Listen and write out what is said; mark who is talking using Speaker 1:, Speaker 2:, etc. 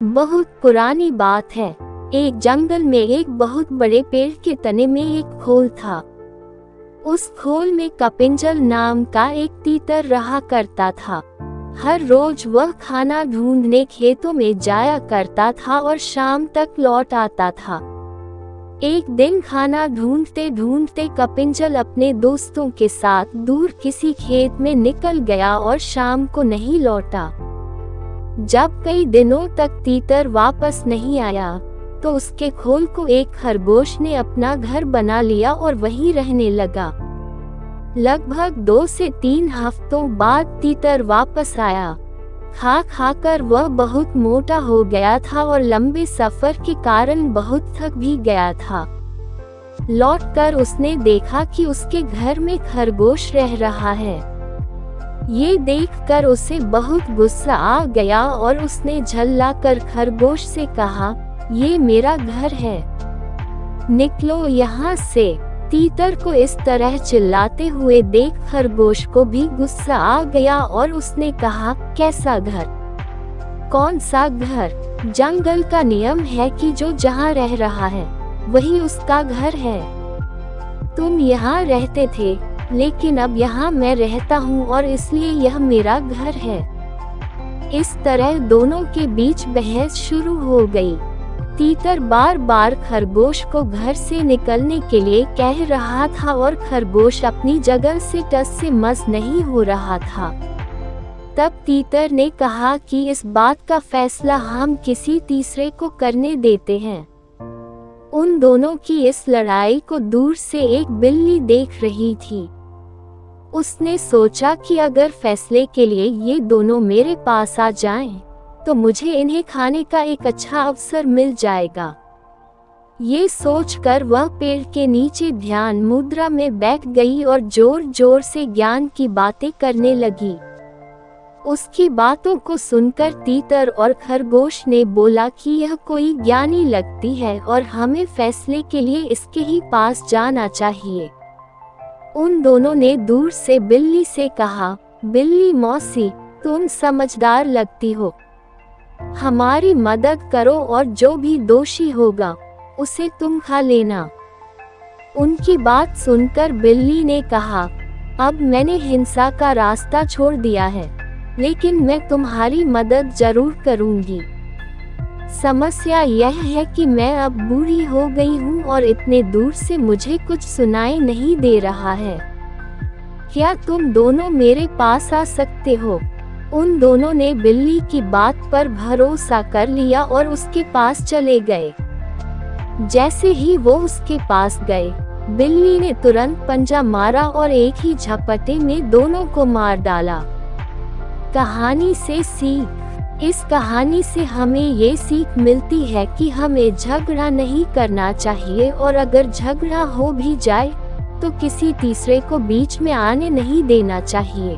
Speaker 1: बहुत पुरानी बात है। एक जंगल में एक बहुत बड़े पेड़ के तने में एक खोल था। उस खोल में कपिंजल नाम का एक तीतर रहा करता था। हर रोज वह खाना ढूंढने खेतों में जाया करता था और शाम तक लौट आता था। एक दिन खाना ढूंढते ढूंढते कपिंजल अपने दोस्तों के साथ दूर किसी खेत में निकल गया और शाम को नहीं लौटा। जब कई दिनों तक तीतर वापस नहीं आया तो उसके खोल को एक खरगोश ने अपना घर बना लिया और वहीं रहने लगा। लगभग 2 से 3 हफ्तों बाद तीतर वापस आया। खा खाकर वह बहुत मोटा हो गया था और लंबे सफर के कारण बहुत थक भी गया था। लौटकर उसने देखा कि उसके घर में खरगोश रह रहा है। ये देखकर उसे बहुत गुस्सा आ गया और उसने झल्लाकर खरगोश से कहा, ये मेरा घर है, निकलो यहाँ से। तीतर को इस तरह चिल्लाते हुए देख खरगोश को भी गुस्सा आ गया और उसने कहा, कैसा घर? कौन सा घर? जंगल का नियम है कि जो जहाँ रह रहा है वही उसका घर है। तुम यहाँ रहते थे, लेकिन अब यहाँ मैं रहता हूँ और इसलिए यह मेरा घर है। इस तरह दोनों के बीच बहस शुरू हो गई। तीतर बार बार खरगोश को घर से निकलने के लिए कह रहा था और खरगोश अपनी जगह से टस से मस नहीं हो रहा था। तब तीतर ने कहा कि इस बात का फैसला हम किसी तीसरे को करने देते हैं। उन दोनों की इस लड़ाई को दूर से एक बिल्ली देख रही थी। उसने सोचा कि अगर फैसले के लिए ये दोनों मेरे पास आ जाएं, तो मुझे इन्हें खाने का एक अच्छा अवसर मिल जाएगा। ये सोचकर वह पेड़ के नीचे ध्यान मुद्रा में बैठ गई और जोर जोर से ज्ञान की बातें करने लगी। उसकी बातों को सुनकर तीतर और खरगोश ने बोला कि यह कोई ज्ञानी लगती है और हमें फैसले के लिए इसके ही पास जाना चाहिए। उन दोनों ने दूर से बिल्ली से कहा, बिल्ली मौसी, तुम समझदार लगती हो, हमारी मदद करो और जो भी दोषी होगा उसे तुम खा लेना। उनकी बात सुनकर बिल्ली ने कहा, अब मैंने हिंसा का रास्ता छोड़ दिया है, लेकिन मैं तुम्हारी मदद जरूर करूंगी। समस्या यह है कि मैं अब बूढ़ी हो गई हूँ और इतने दूर से मुझे कुछ सुनाई नहीं दे रहा है। क्या तुम दोनों मेरे पास आ सकते हो? उन दोनों ने बिल्ली की बात पर भरोसा कर लिया और उसके पास चले गए। जैसे ही वो उसके पास गए, बिल्ली ने तुरंत पंजा मारा और एक ही झपटे में दोनों को मार डाला। कहानी से सीख। इस कहानी से हमें ये सीख मिलती है कि हमें झगड़ा नहीं करना चाहिए और अगर झगड़ा हो भी जाए तो किसी तीसरे को बीच में आने नहीं देना चाहिए।